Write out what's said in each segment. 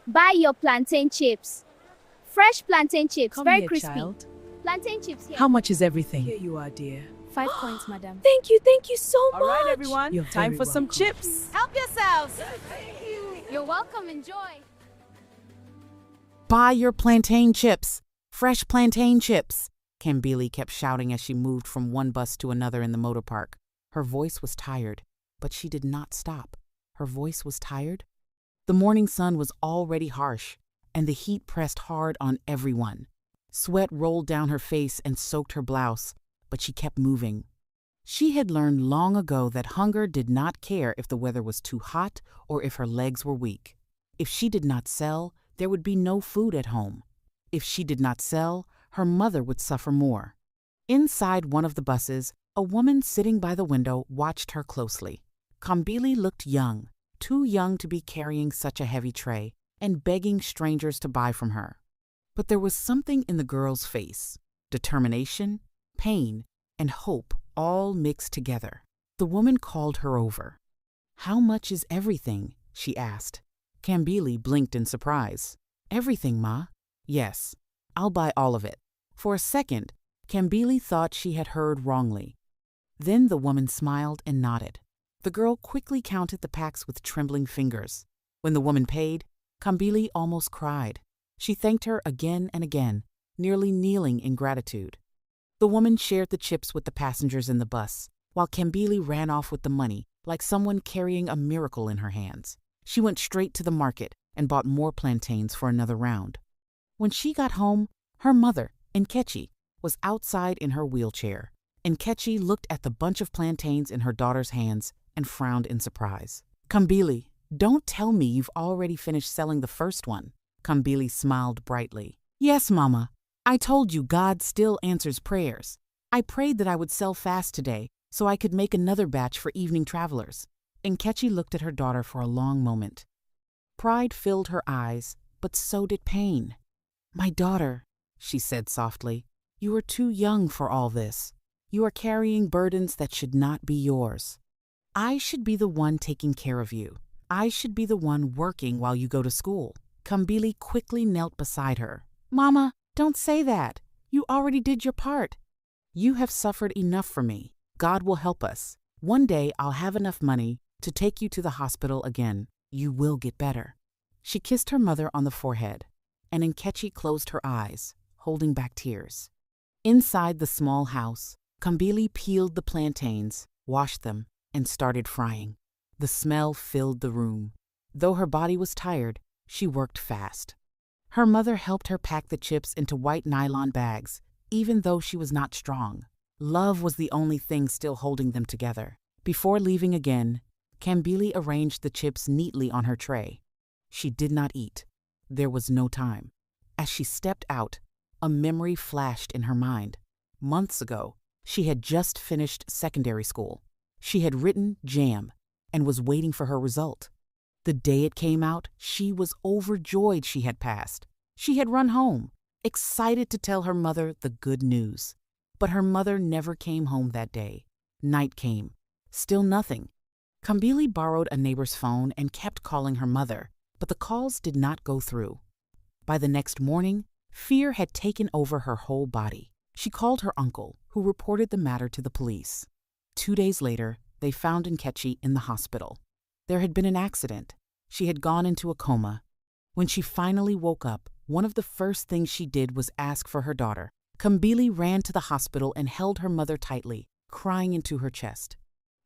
Buy your plantain chips. Fresh plantain chips, Come very here, crispy. child. Plantain chips here. How much is everything? Here you are, dear. 5 coins, madam. Thank you so much. All right, everyone. You're Time very for some welcome. chips. Help yourselves. You're welcome, enjoy. Buy your plantain chips. Fresh plantain chips. Kambili kept shouting as she moved from one bus to another in the motor park. Her voice was tired, but she did not stop. Her voice was tired? The morning sun was already harsh, and the heat pressed hard on everyone. Sweat rolled down her face and soaked her blouse, but she kept moving. She had learned long ago that hunger did not care if the weather was too hot or if her legs were weak. If she did not sell, there would be no food at home. If she did not sell, her mother would suffer more. Inside one of the buses, a woman sitting by the window watched her closely. Kambili looked young, too young to be carrying such a heavy tray and begging strangers to buy from her. But there was something in the girl's face, determination, pain, and hope all mixed together. The woman called her over. "How much is everything?" she asked. Kambili blinked in surprise. "Everything, Ma?" "Yes, I'll buy all of it." For a second, Kambili thought she had heard wrongly. Then the woman smiled and nodded. The girl quickly counted the packs with trembling fingers. When the woman paid, Kambili almost cried. She thanked her again and again, nearly kneeling in gratitude. The woman shared the chips with the passengers in the bus, while Kambili ran off with the money like someone carrying a miracle in her hands. She went straight to the market and bought more plantains for another round. When she got home, her mother, Nkechi, was outside in her wheelchair. Nkechi looked at the bunch of plantains in her daughter's hands and frowned in surprise. "Kambili, don't tell me you've already finished selling the first one." Kambili smiled brightly. "Yes, Mama. I told you God still answers prayers. I prayed that I would sell fast today so I could make another batch for evening travelers." Nkechi looked at her daughter for a long moment. Pride filled her eyes, but so did pain. "My daughter," she said softly, "you are too young for all this. You are carrying burdens that should not be yours. I should be the one taking care of you. I should be the one working while you go to school." Kambili quickly knelt beside her. "Mama, don't say that. You already did your part. You have suffered enough for me. God will help us. One day I'll have enough money to take you to the hospital again. You will get better." She kissed her mother on the forehead, and Nkechi closed her eyes, holding back tears. Inside the small house, Kambili peeled the plantains, washed them, and started frying. The smell filled the room. Though her body was tired, she worked fast. Her mother helped her pack the chips into white nylon bags, even though she was not strong. Love was the only thing still holding them together. Before leaving again, Kambili arranged the chips neatly on her tray. She did not eat. There was no time. As she stepped out, a memory flashed in her mind. Months ago, she had just finished secondary school. She had written JAM and was waiting for her result. The day it came out, she was overjoyed she had passed. She had run home, excited to tell her mother the good news. But her mother never came home that day. Night came. Still nothing. Kambili borrowed a neighbor's phone and kept calling her mother, but the calls did not go through. By the next morning, fear had taken over her whole body. She called her uncle, who reported the matter to the police. 2 days later, they found Nkechi in the hospital. There had been an accident. She had gone into a coma. When she finally woke up, one of the first things she did was ask for her daughter. Kambili ran to the hospital and held her mother tightly, crying into her chest.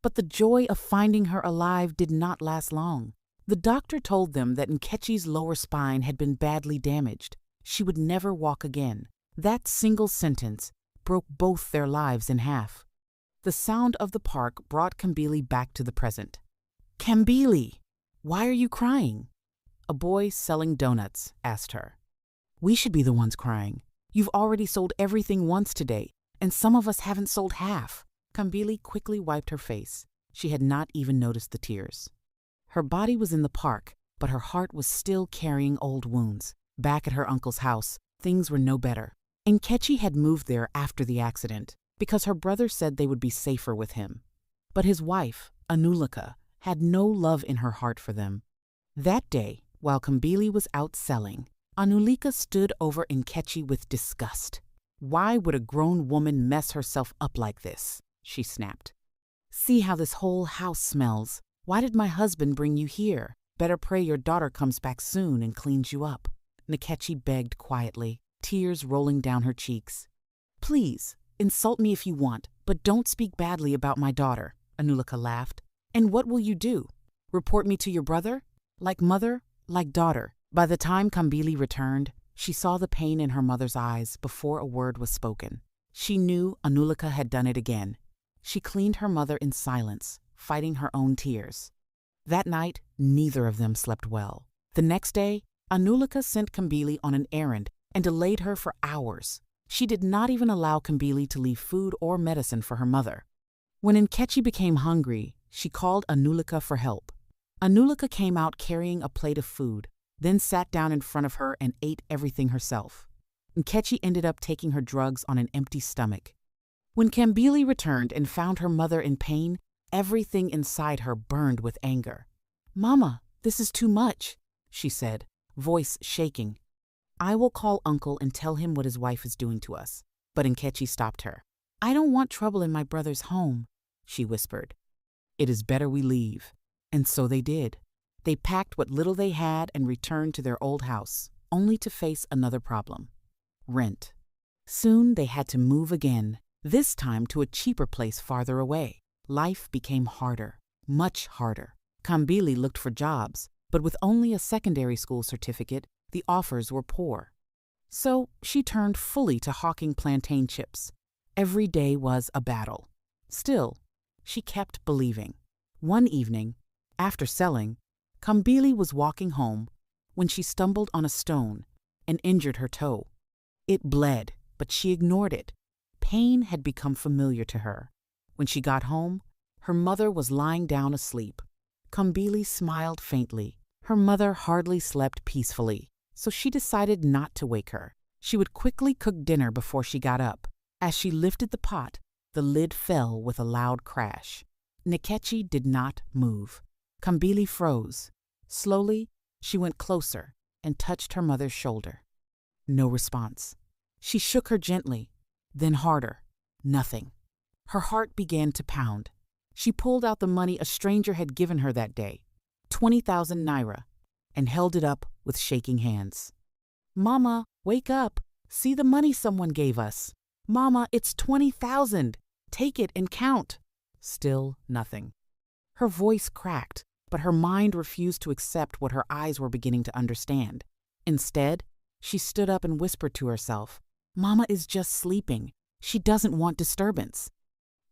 But the joy of finding her alive did not last long. The doctor told them that Nkechi's lower spine had been badly damaged. She would never walk again. That single sentence broke both their lives in half. The sound of the park brought Kambili back to the present. "Kambili, why are you crying?" A boy selling donuts asked her. "We should be the ones crying. You've already sold everything once today, and some of us haven't sold half." Kambili quickly wiped her face. She had not even noticed the tears. Her body was in the park, but her heart was still carrying old wounds. Back at her uncle's house, things were no better. Nkechi had moved there after the accident because her brother said they would be safer with him. But his wife, Anulika, had no love in her heart for them. That day, While Kambili was out selling, Anulika stood over Nkechi with disgust. Why would a grown woman mess herself up like this? She snapped. See how this whole house smells. Why did my husband bring you here? Better pray your daughter comes back soon and cleans you up. Nkechi begged quietly, tears rolling down her cheeks. Please, insult me if you want, but don't speak badly about my daughter, Anulika laughed. And what will you do? Report me to your brother? Like mother, like daughter. By the time Kambili returned, she saw the pain in her mother's eyes before a word was spoken. She knew Anulika had done it again. She cleaned her mother in silence, fighting her own tears. That night, neither of them slept well. The next day, Anulika sent Kambili on an errand and delayed her for hours. She did not even allow Kambili to leave food or medicine for her mother. When Nkechi became hungry, she called Anulika for help. Anulika came out carrying a plate of food, then sat down in front of her and ate everything herself. Nkechi ended up taking her drugs on an empty stomach. When Kambili returned and found her mother in pain, everything inside her burned with anger. Mama, this is too much, she said, voice shaking. I will call uncle and tell him what his wife is doing to us. But Nkechi stopped her. I don't want trouble in my brother's home, she whispered. It is better we leave. And so they did. They packed what little they had and returned to their old house, only to face another problem. Rent. Soon they had to move again, this time to a cheaper place farther away. Life became harder, much harder. Kambili looked for jobs, but with only a secondary school certificate, the offers were poor. So she turned fully to hawking plantain chips. Every day was a battle. Still, she kept believing. One evening, after selling, Kambili was walking home when she stumbled on a stone and injured her toe. It bled, but she ignored it. Pain had become familiar to her. When she got home, her mother was lying down asleep. Kambili smiled faintly. Her mother hardly slept peacefully, so she decided not to wake her. She would quickly cook dinner before she got up. As she lifted the pot, the lid fell with a loud crash. Nkechi did not move. Kambili froze. Slowly, she went closer and touched her mother's shoulder. No response. She shook her gently, then harder. Nothing. Her heart began to pound. She pulled out the money a stranger had given her that day, 20,000 naira, and held it up with shaking hands. Mama, wake up. See the money someone gave us. Mama, it's 20,000. Take it and count. Still nothing. Her voice cracked, but her mind refused to accept what her eyes were beginning to understand. Instead, she stood up and whispered to herself, Mama is just sleeping. She doesn't want disturbance.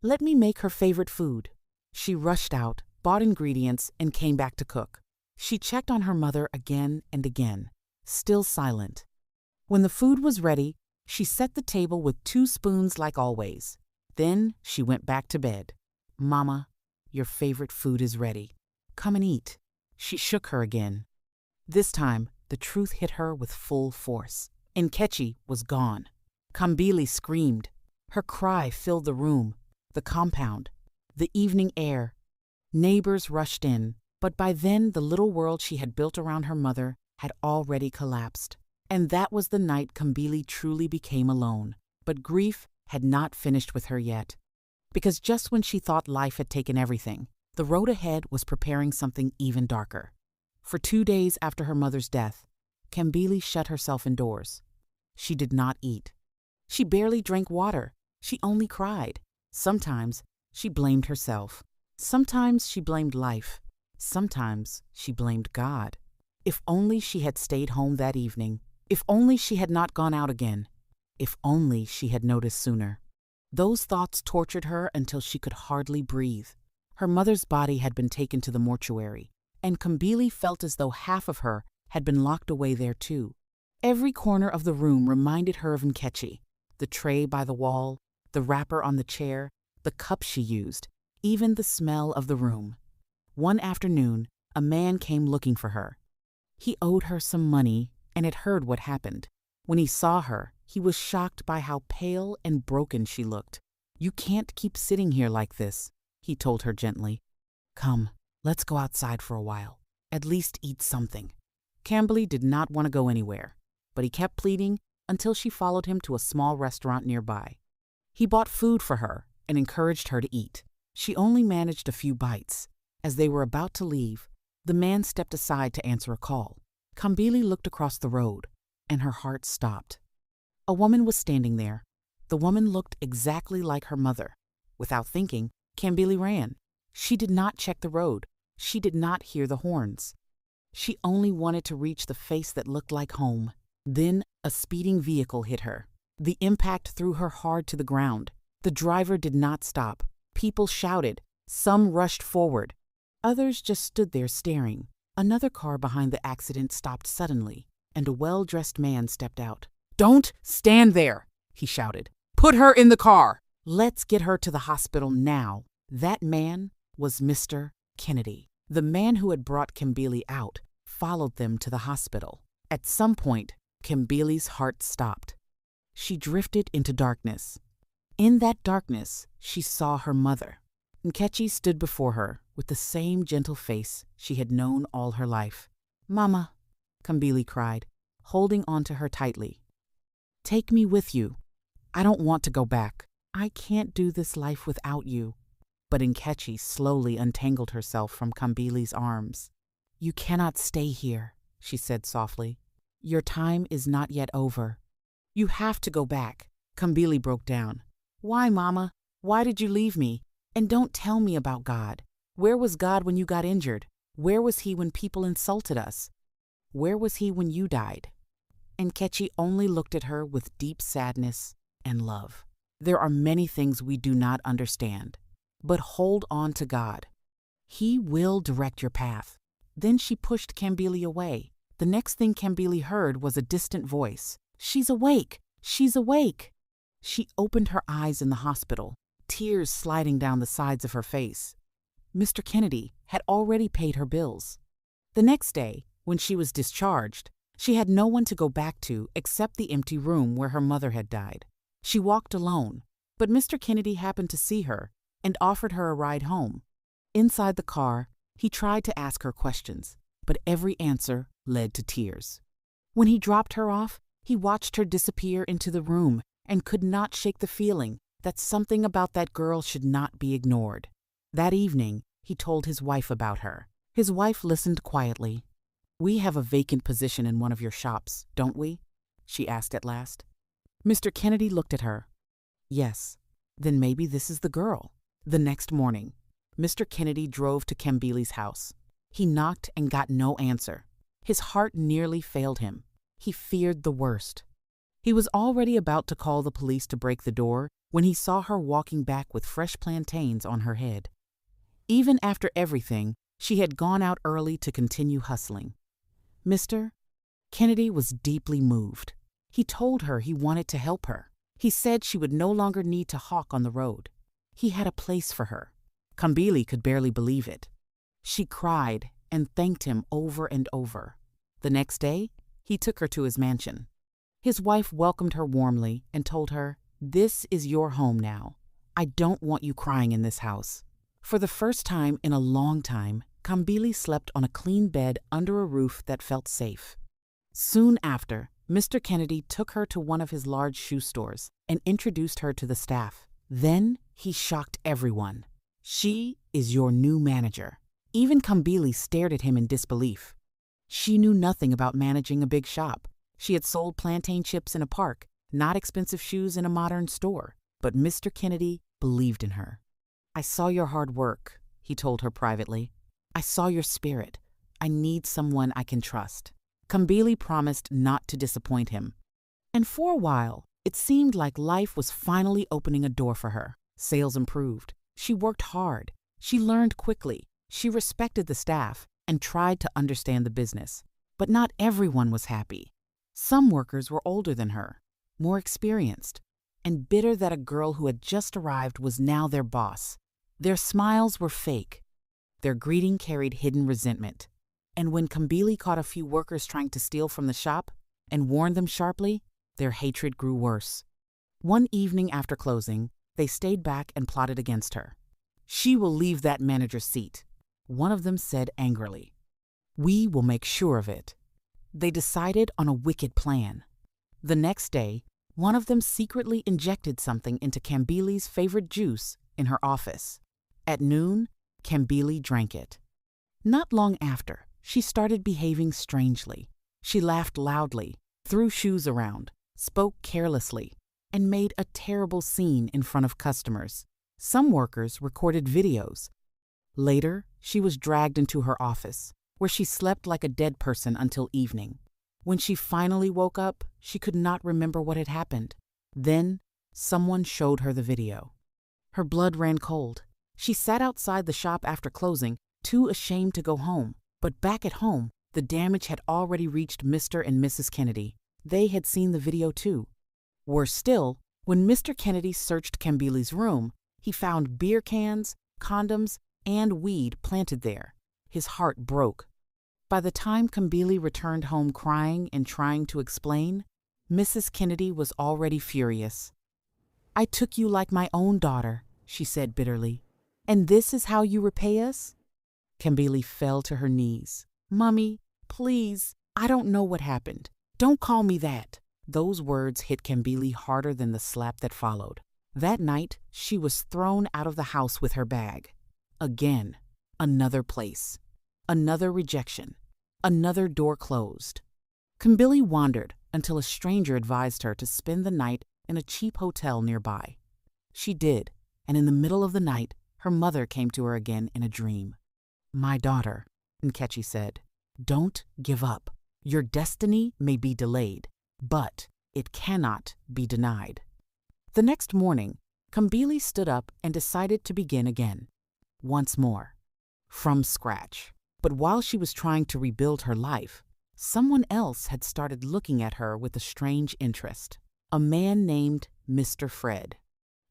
Let me make her favorite food. She rushed out, bought ingredients, and came back to cook. She checked on her mother again and again, still silent. When the food was ready, she set the table with 2 spoons like always. Then she went back to bed. Mama, your favorite food is ready. Come and eat. She shook her again. This time, the truth hit her with full force. Nkechi was gone. Kambili screamed. Her cry filled the room, the compound, the evening air. Neighbors rushed in, but by then the little world she had built around her mother had already collapsed. And that was the night Kambili truly became alone. But grief had not finished with her yet. Because just when she thought life had taken everything, the road ahead was preparing something even darker. For 2 days after her mother's death, Kambili shut herself indoors. She did not eat. She barely drank water. She only cried. Sometimes she blamed herself. Sometimes she blamed life. Sometimes she blamed God. If only she had stayed home that evening. If only she had not gone out again. If only she had noticed sooner. Those thoughts tortured her until she could hardly breathe. Her mother's body had been taken to the mortuary, and Kambili felt as though half of her had been locked away there too. Every corner of the room reminded her of Nkechi. The tray by the wall, the wrapper on the chair, the cup she used, even the smell of the room. One afternoon, a man came looking for her. He owed her some money and had heard what happened. When he saw her, he was shocked by how pale and broken she looked. You can't keep sitting here like this, he told her gently. Come, let's go outside for a while. At least eat something. Cambly did not want to go anywhere, but he kept pleading until she followed him to a small restaurant nearby. He bought food for her and encouraged her to eat. She only managed a few bites. As they were about to leave, the man stepped aside to answer a call. Kambili looked across the road, and her heart stopped. A woman was standing there. The woman looked exactly like her mother. Without thinking, Kambili ran. She did not check the road. She did not hear the horns. She only wanted to reach the face that looked like home. Then a speeding vehicle hit her. The impact threw her hard to the ground. The driver did not stop. People shouted. Some rushed forward. Others just stood there staring. Another car behind the accident stopped suddenly, and a well-dressed man stepped out. "Don't stand there," he shouted. "Put her in the car. Let's get her to the hospital now." That man was Mr. Kennedy. The man who had brought Kambili out followed them to the hospital. At some point, Kambili's heart stopped. She drifted into darkness. In that darkness, she saw her mother. Nkechi stood before her with the same gentle face she had known all her life. "Mama," Kambili cried, holding on to her tightly. "Take me with you. I don't want to go back. I can't do this life without you." But Nkechi slowly untangled herself from Kambili's arms. "You cannot stay here," she said softly. "Your time is not yet over. You have to go back." Kambili broke down. "Why, Mama? Why did you leave me? And don't tell me about God. Where was God when you got injured? Where was he when people insulted us? Where was he when you died?" Nkechi only looked at her with deep sadness and love. "There are many things we do not understand, but hold on to God. He will direct your path." Then she pushed Kambili away. The next thing Kambili heard was a distant voice. "She's awake! She's awake!" She opened her eyes in the hospital, tears sliding down the sides of her face. Mr. Kennedy had already paid her bills. The next day, when she was discharged, she had no one to go back to except the empty room where her mother had died. She walked alone, but Mr. Kennedy happened to see her and offered her a ride home. Inside the car, he tried to ask her questions, but every answer led to tears. When he dropped her off, he watched her disappear into the room and could not shake the feeling that something about that girl should not be ignored. That evening, he told his wife about her. His wife listened quietly. "We have a vacant position in one of your shops, don't we?" she asked at last. Mr. Kennedy looked at her. "Yes, then maybe this is the girl." The next morning, Mr. Kennedy drove to Kambili's house. He knocked and got no answer. His heart nearly failed him. He feared the worst. He was already about to call the police to break the door when he saw her walking back with fresh plantains on her head. Even after everything, she had gone out early to continue hustling. Mr. Kennedy was deeply moved. He told her he wanted to help her. He said she would no longer need to hawk on the road. He had a place for her. Kambili could barely believe it. She cried and thanked him over and over. The next day, he took her to his mansion. His wife welcomed her warmly and told her, "This is your home now. I don't want you crying in this house." For the first time in a long time, Kambili slept on a clean bed under a roof that felt safe. Soon after, Mr. Kennedy took her to one of his large shoe stores and introduced her to the staff. Then he shocked everyone. "She is your new manager." Even Kambili stared at him in disbelief. She knew nothing about managing a big shop. She had sold plantain chips in a park, not expensive shoes in a modern store. But Mr. Kennedy believed in her. "I saw your hard work," he told her privately. "I saw your spirit. I need someone I can trust." Kambili promised not to disappoint him. And for a while, it seemed like life was finally opening a door for her. Sales improved. She worked hard. She learned quickly. She respected the staff and tried to understand the business. But not everyone was happy. Some workers were older than her, more experienced, and bitter that a girl who had just arrived was now their boss. Their smiles were fake. Their greeting carried hidden resentment. And when Kambili caught a few workers trying to steal from the shop and warned them sharply, their hatred grew worse. One evening after closing, they stayed back and plotted against her. "She will leave that manager's seat," one of them said angrily. "We will make sure of it." They decided on a wicked plan. The next day, one of them secretly injected something into Kambili's favorite juice in her office. At noon, Kambili drank it. Not long after, she started behaving strangely. She laughed loudly, threw shoes around, spoke carelessly, and made a terrible scene in front of customers. Some workers recorded videos. Later, she was dragged into her office, where she slept like a dead person until evening. When she finally woke up, she could not remember what had happened. Then, someone showed her the video. Her blood ran cold. She sat outside the shop after closing, too ashamed to go home. But back at home, the damage had already reached Mr. and Mrs. Kennedy. They had seen the video too. Worse still, when Mr. Kennedy searched Kambili's room, he found beer cans, condoms, and weed planted there. His heart broke. By the time Kambili returned home crying and trying to explain, Mrs. Kennedy was already furious. "I took you like my own daughter," she said bitterly. "And this is how you repay us?" Kambili fell to her knees. "Mummy, please, I don't know what happened. Don't call me that." Those words hit Kambili harder than the slap that followed. That night, she was thrown out of the house with her bag. Again, another place. Another rejection. Another door closed. Kambili wandered until a stranger advised her to spend the night in a cheap hotel nearby. She did, and in the middle of the night, her mother came to her again in a dream. "My daughter," Nkechi said, "don't give up. Your destiny may be delayed, but it cannot be denied." The next morning, Kambili stood up and decided to begin again. Once more. From scratch. But while she was trying to rebuild her life, someone else had started looking at her with a strange interest. A man named Mr. Fred.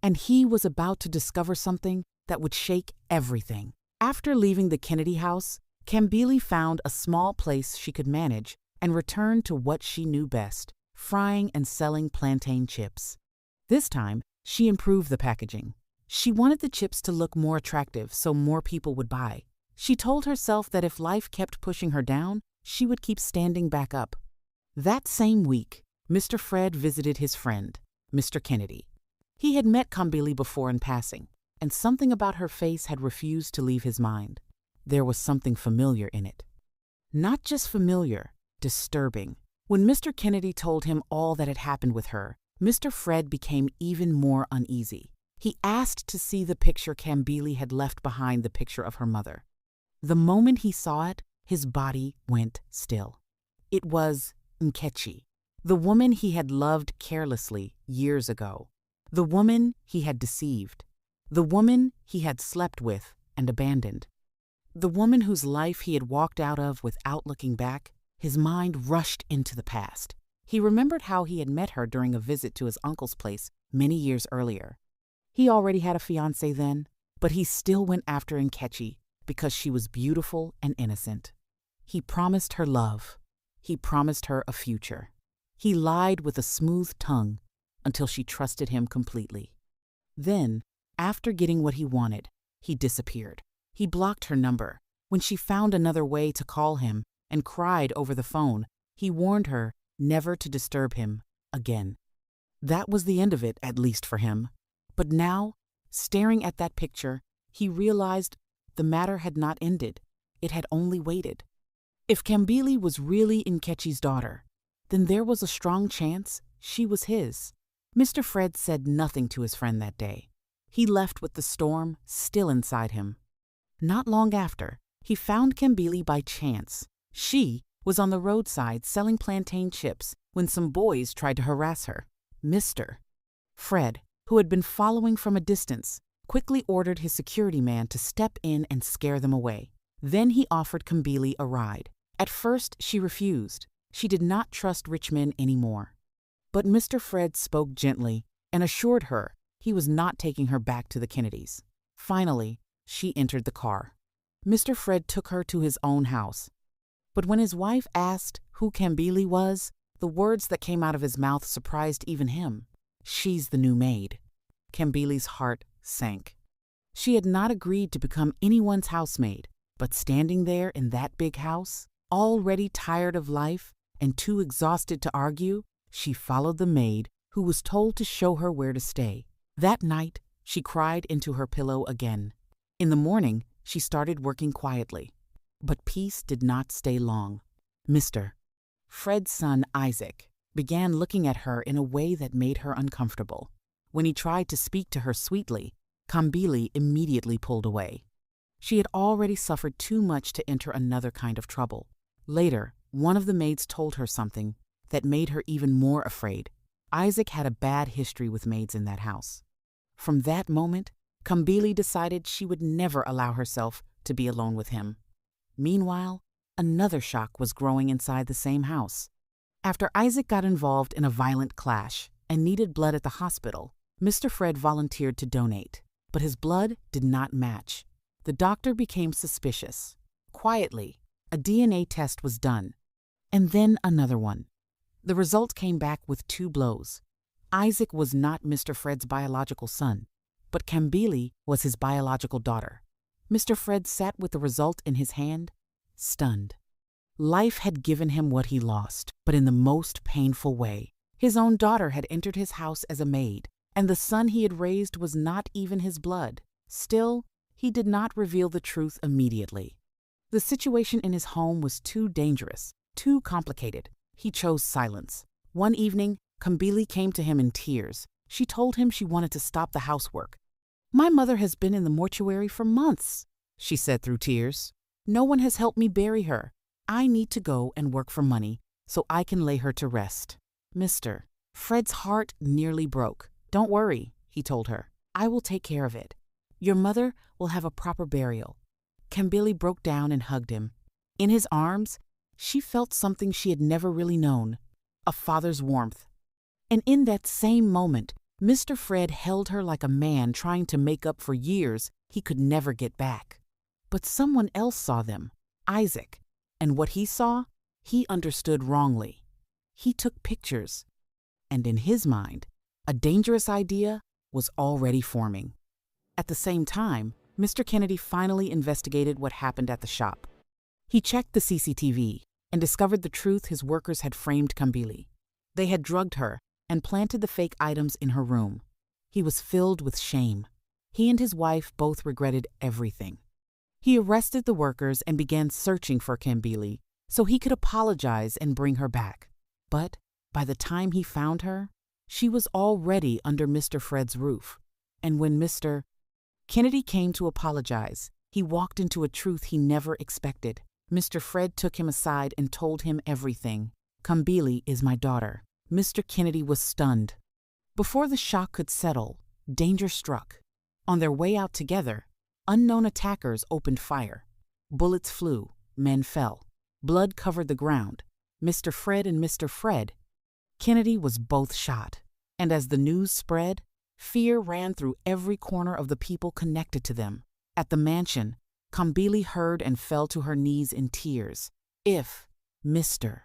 And he was about to discover something that would shake everything. After leaving the Kennedy house, Kambili found a small place she could manage and returned to what she knew best, frying and selling plantain chips. This time, she improved the packaging. She wanted the chips to look more attractive so more people would buy. She told herself that if life kept pushing her down, she would keep standing back up. That same week, Mr. Fred visited his friend, Mr. Kennedy. He had met Kambili before in passing, and something about her face had refused to leave his mind. There was something familiar in it. Not just familiar, disturbing. When Mr. Kennedy told him all that had happened with her, Mr. Fred became even more uneasy. He asked to see the picture Kambili had left behind the picture of her mother. The moment he saw it, his body went still. It was Nkechi, the woman he had loved carelessly years ago, the woman he had deceived, the woman he had slept with and abandoned, the woman whose life he had walked out of without looking back. His mind rushed into the past. He remembered how he had met her during a visit to his uncle's place many years earlier. He already had a fiancée then, but he still went after Nkechi because she was beautiful and innocent. He promised her love. He promised her a future. He lied with a smooth tongue until she trusted him completely. Then, after getting what he wanted, he disappeared. He blocked her number. When she found another way to call him and cried over the phone, he warned her never to disturb him again. That was the end of it, at least for him. But now, staring at that picture, he realized the matter had not ended. It had only waited. If Kambili was really Nkechi's daughter, then there was a strong chance she was his. Mr. Fred said nothing to his friend that day. He left with the storm still inside him. Not long after, he found Kambili by chance. She was on the roadside selling plantain chips when some boys tried to harass her. Mr. Fred, who had been following from a distance, quickly ordered his security man to step in and scare them away. Then he offered Kambili a ride. At first, she refused. She did not trust rich men anymore. But Mr. Fred spoke gently and assured her he was not taking her back to the Kennedys. Finally, she entered the car. Mr. Fred took her to his own house. But when his wife asked who Kambili was, the words that came out of his mouth surprised even him. "She's the new maid." Kambili's heart sank. She had not agreed to become anyone's housemaid, but standing there in that big house, already tired of life, and too exhausted to argue, she followed the maid, who was told to show her where to stay. That night, she cried into her pillow again. In the morning, she started working quietly. But peace did not stay long. Mr. Fred's son, Isaac, began looking at her in a way that made her uncomfortable. When he tried to speak to her sweetly, Kambili immediately pulled away. She had already suffered too much to enter another kind of trouble. Later, one of the maids told her something that made her even more afraid. Isaac had a bad history with maids in that house. From that moment, Kambili decided she would never allow herself to be alone with him. Meanwhile, another shock was growing inside the same house. After Isaac got involved in a violent clash and needed blood at the hospital, Mr. Fred volunteered to donate, but his blood did not match. The doctor became suspicious. Quietly, a DNA test was done, and then another one. The result came back with 2 blows. Isaac was not Mr. Fred's biological son, but Kambili was his biological daughter. Mr. Fred sat with the result in his hand, stunned. Life had given him what he lost, but in the most painful way. His own daughter had entered his house as a maid, and the son he had raised was not even his blood. Still, he did not reveal the truth immediately. The situation in his home was too dangerous, too complicated. He chose silence. One evening, Kambili came to him in tears. She told him she wanted to stop the housework. "My mother has been in the mortuary for months," she said through tears. "No one has helped me bury her. I need to go and work for money so I can lay her to rest." Mr. Fred's heart nearly broke. "Don't worry," he told her. "I will take care of it. Your mother will have a proper burial." Kambili broke down and hugged him. In his arms, she felt something she had never really known, a father's warmth. And in that same moment, Mr. Fred held her like a man trying to make up for years he could never get back. But someone else saw them, Isaac, and what he saw, he understood wrongly. He took pictures, and in his mind, a dangerous idea was already forming. At the same time, Mr. Kennedy finally investigated what happened at the shop. He checked the CCTV and discovered the truth his workers had framed Kambili. They had drugged her and planted the fake items in her room. He was filled with shame. He and his wife both regretted everything. He arrested the workers and began searching for Kambili so he could apologize and bring her back. But by the time he found her, she was already under Mr. Fred's roof. And when Mr. Kennedy came to apologize, he walked into a truth he never expected. Mr. Fred took him aside and told him everything. "Kambili is my daughter." Mr. Kennedy was stunned. Before the shock could settle, danger struck. On their way out together, unknown attackers opened fire. Bullets flew, men fell. Blood covered the ground. Mr. Fred and Mr. Fred. Kennedy was both shot. And as the news spread, fear ran through every corner of the people connected to them. At the mansion, Kambili heard and fell to her knees in tears. If Mr.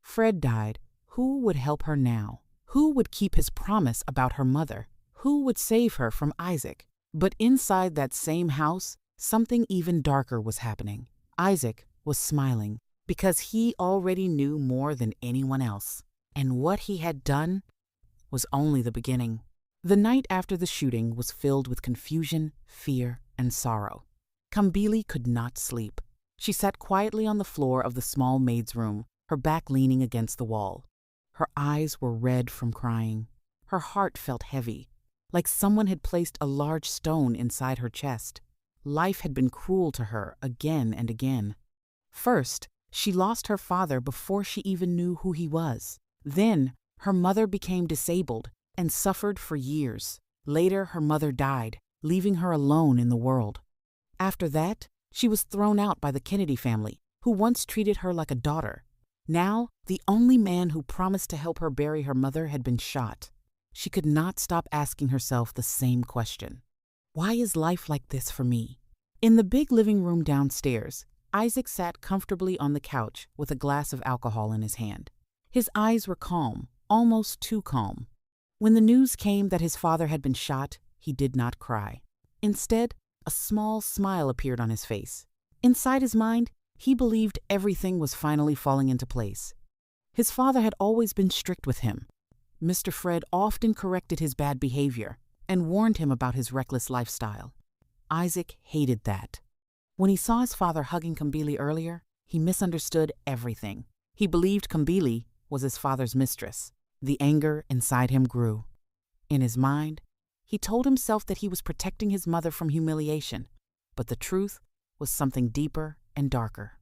Fred died, who would help her now? Who would keep his promise about her mother? Who would save her from Isaac? But inside that same house, something even darker was happening. Isaac was smiling because he already knew more than anyone else. And what he had done was only the beginning. The night after the shooting was filled with confusion, fear, and sorrow. Kambili could not sleep. She sat quietly on the floor of the small maid's room, her back leaning against the wall. Her eyes were red from crying. Her heart felt heavy, like someone had placed a large stone inside her chest. Life had been cruel to her again and again. First, she lost her father before she even knew who he was. Then, her mother became disabled and suffered for years. Later, her mother died, leaving her alone in the world. After that, she was thrown out by the Kennedy family, who once treated her like a daughter. Now, the only man who promised to help her bury her mother had been shot. She could not stop asking herself the same question. Why is life like this for me? In the big living room downstairs, Isaac sat comfortably on the couch with a glass of alcohol in his hand. His eyes were calm, almost too calm. When the news came that his father had been shot, he did not cry. Instead, a small smile appeared on his face. Inside his mind, he believed everything was finally falling into place. His father had always been strict with him. Mr. Fred often corrected his bad behavior and warned him about his reckless lifestyle. Isaac hated that. When he saw his father hugging Kambili earlier, he misunderstood everything. He believed Kambili was his father's mistress. The anger inside him grew. In his mind, he told himself that he was protecting his mother from humiliation, but the truth was something deeper and darker.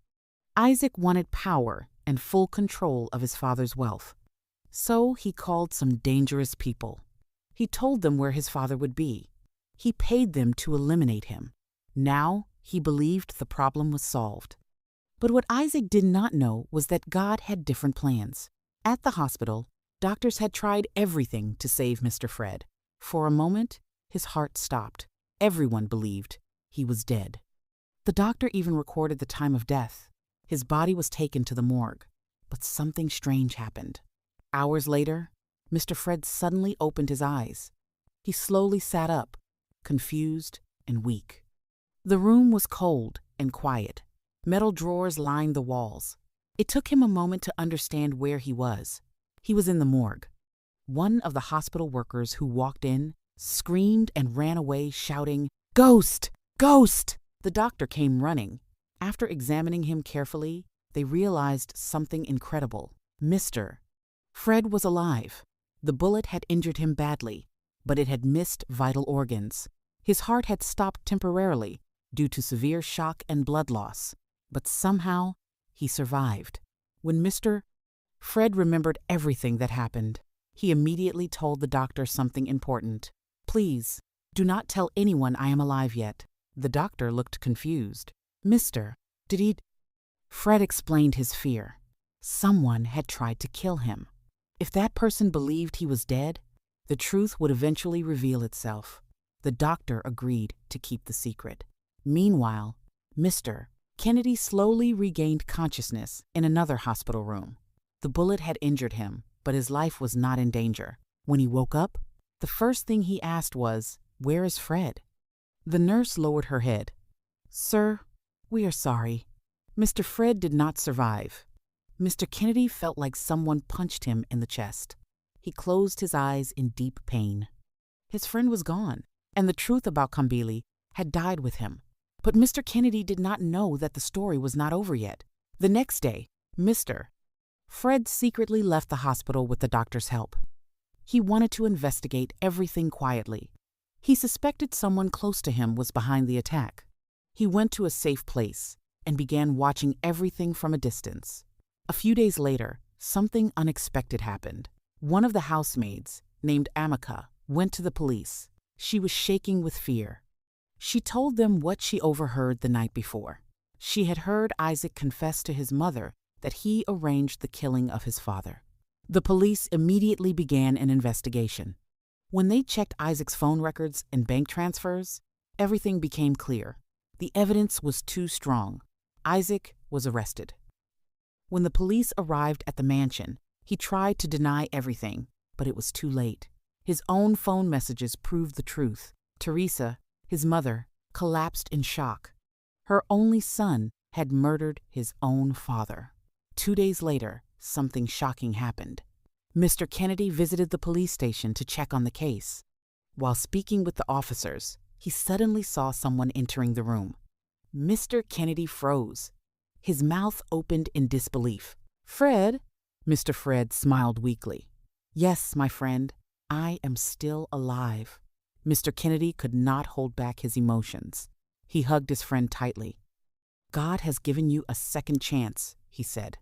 Isaac wanted power and full control of his father's wealth. So he called some dangerous people. He told them where his father would be. He paid them to eliminate him. Now he believed the problem was solved. But what Isaac did not know was that God had different plans. At the hospital, doctors had tried everything to save Mr. Fred. For a moment, his heart stopped. Everyone believed he was dead. The doctor even recorded the time of death. His body was taken to the morgue. But something strange happened. Hours later, Mr. Fred suddenly opened his eyes. He slowly sat up, confused and weak. The room was cold and quiet. Metal drawers lined the walls. It took him a moment to understand where he was. He was in the morgue. One of the hospital workers who walked in screamed and ran away, shouting, "Ghost! Ghost!" The doctor came running. After examining him carefully, they realized something incredible. Mr. Fred was alive. The bullet had injured him badly, but it had missed vital organs. His heart had stopped temporarily due to severe shock and blood loss, but somehow he survived. When Mr. Fred remembered everything that happened, he immediately told the doctor something important. "Please, do not tell anyone I am alive yet." The doctor looked confused. "Mister, did he—" Fred explained his fear. Someone had tried to kill him. If that person believed he was dead, the truth would eventually reveal itself. The doctor agreed to keep the secret. Meanwhile, Mr. Kennedy slowly regained consciousness in another hospital room. The bullet had injured him, but his life was not in danger. When he woke up, the first thing he asked was, "Where is Fred?" The nurse lowered her head. "Sir, we are sorry. Mr. Fred did not survive." Mr. Kennedy felt like someone punched him in the chest. He closed his eyes in deep pain. His friend was gone, and the truth about Kambili had died with him. But Mr. Kennedy did not know that the story was not over yet. The next day, Mr. Fred secretly left the hospital with the doctor's help. He wanted to investigate everything quietly. He suspected someone close to him was behind the attack. He went to a safe place and began watching everything from a distance. A few days later, something unexpected happened. One of the housemaids, named Amika, went to the police. She was shaking with fear. She told them what she overheard the night before. She had heard Isaac confess to his mother that he arranged the killing of his father. The police immediately began an investigation. When they checked Isaac's phone records and bank transfers, everything became clear. The evidence was too strong. Isaac was arrested. When the police arrived at the mansion, he tried to deny everything, but it was too late. His own phone messages proved the truth. Teresa, his mother, collapsed in shock. Her only son had murdered his own father. 2 days later, something shocking happened. Mr. Kennedy visited the police station to check on the case. While speaking with the officers, he suddenly saw someone entering the room. Mr. Kennedy froze. His mouth opened in disbelief. "Fred?" Mr. Fred smiled weakly. "Yes, my friend, I am still alive." Mr. Kennedy could not hold back his emotions. He hugged his friend tightly. "God has given you a second chance," he said.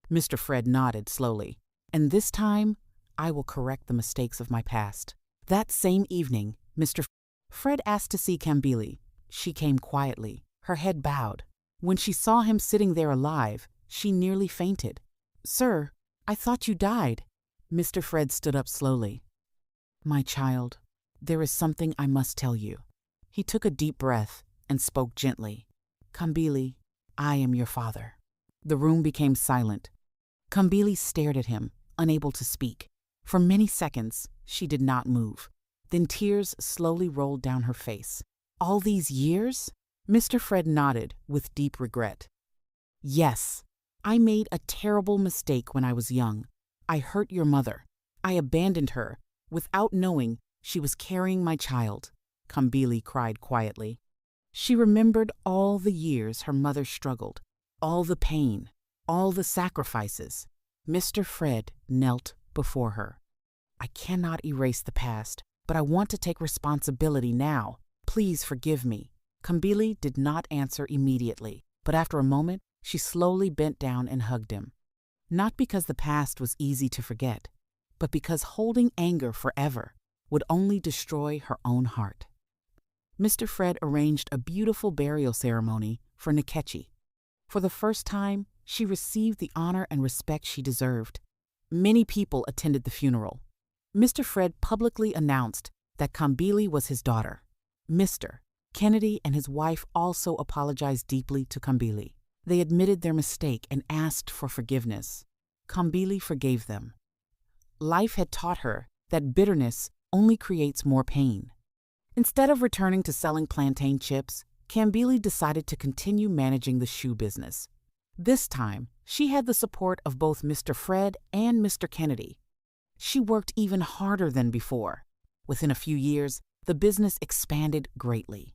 Mr. Fred nodded slowly. "And this time, I will correct the mistakes of my past." That same evening, Mr. Fred asked to see Kambili. She came quietly, her head bowed. When she saw him sitting there alive, she nearly fainted. "Sir, I thought you died." Mr. Fred stood up slowly. "My child, there is something I must tell you." He took a deep breath and spoke gently. "Kambili, I am your father." The room became silent. Kambili stared at him, unable to speak. For many seconds, she did not move. Then tears slowly rolled down her face. "All these years?" Mr. Fred nodded with deep regret. "Yes, I made a terrible mistake when I was young. I hurt your mother. I abandoned her without knowing she was carrying my child, Kambili cried quietly. She remembered all the years her mother struggled, all the pain, all the sacrifices. Mr. Fred knelt before her. I cannot erase the past, but I want to take responsibility now. Please forgive me. Kambili did not answer immediately, but after a moment, she slowly bent down and hugged him. Not because the past was easy to forget, but because holding anger forever would only destroy her own heart. Mr. Fred arranged a beautiful burial ceremony for Nkechi. For the first time, she received the honor and respect she deserved. Many people attended the funeral. Mr. Fred publicly announced that Kambili was his daughter. Mr. Kennedy and his wife also apologized deeply to Kambili. They admitted their mistake and asked for forgiveness. Kambili forgave them. Life had taught her that bitterness only creates more pain. Instead of returning to selling plantain chips, Kambili decided to continue managing the shoe business. This time, she had the support of both Mr. Fred and Mr. Kennedy. She worked even harder than before. Within a few years, the business expanded greatly.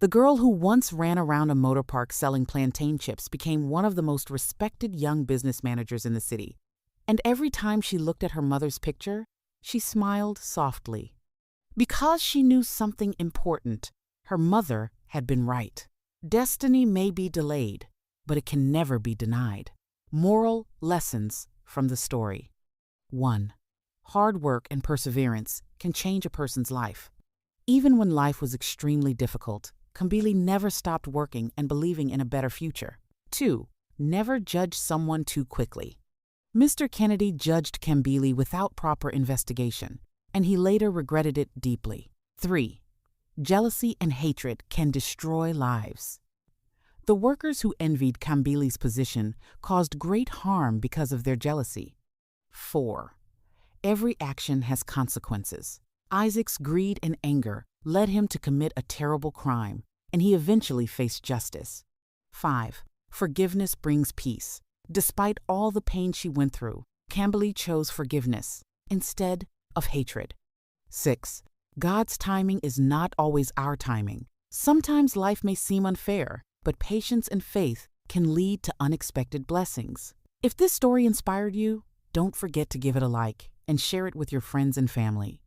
The girl who once ran around a motor park selling plantain chips became one of the most respected young business managers in the city. And every time she looked at her mother's picture, she smiled softly. Because she knew something important, her mother had been right. Destiny may be delayed, but it can never be denied. Moral lessons from the story. 1. Hard work and perseverance can change a person's life. Even when life was extremely difficult, Kambili never stopped working and believing in a better future. 2. Never judge someone too quickly. Mr. Kennedy judged Kambili without proper investigation, and he later regretted it deeply. 3. Jealousy and hatred can destroy lives. The workers who envied Kambili's position caused great harm because of their jealousy. 4. Every action has consequences. Isaac's greed and anger led him to commit a terrible crime, and he eventually faced justice. 5. Forgiveness brings peace. Despite all the pain she went through, Kambili chose forgiveness instead of hatred. 6. God's timing is not always our timing. Sometimes life may seem unfair, but patience and faith can lead to unexpected blessings. If this story inspired you, don't forget to give it a like and share it with your friends and family.